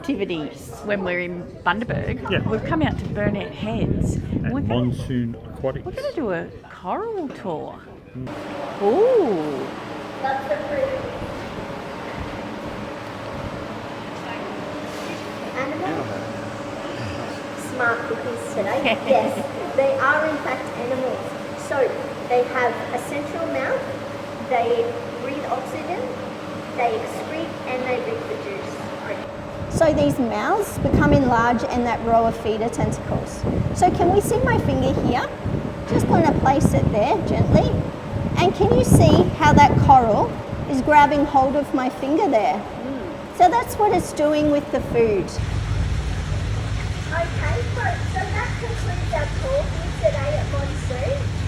activities when we're in Bundaberg. Yeah. We've come out to Burnett Heads. At Monsoon Aquatics. We're going to do a coral tour. Ooh. That's the fruit. Animal? Smart cookies today. Yes, they are in fact animals. So they have a central mouth, they breathe oxygen, they excrete, and they reproduce. So these mouths become enlarged in that row of feeder tentacles. So can we see my finger here? Just going to place it there gently. And can you see how that coral is grabbing hold of my finger there? So that's what it's doing with the food. Okay, so that concludes our tour here today at Monsoon.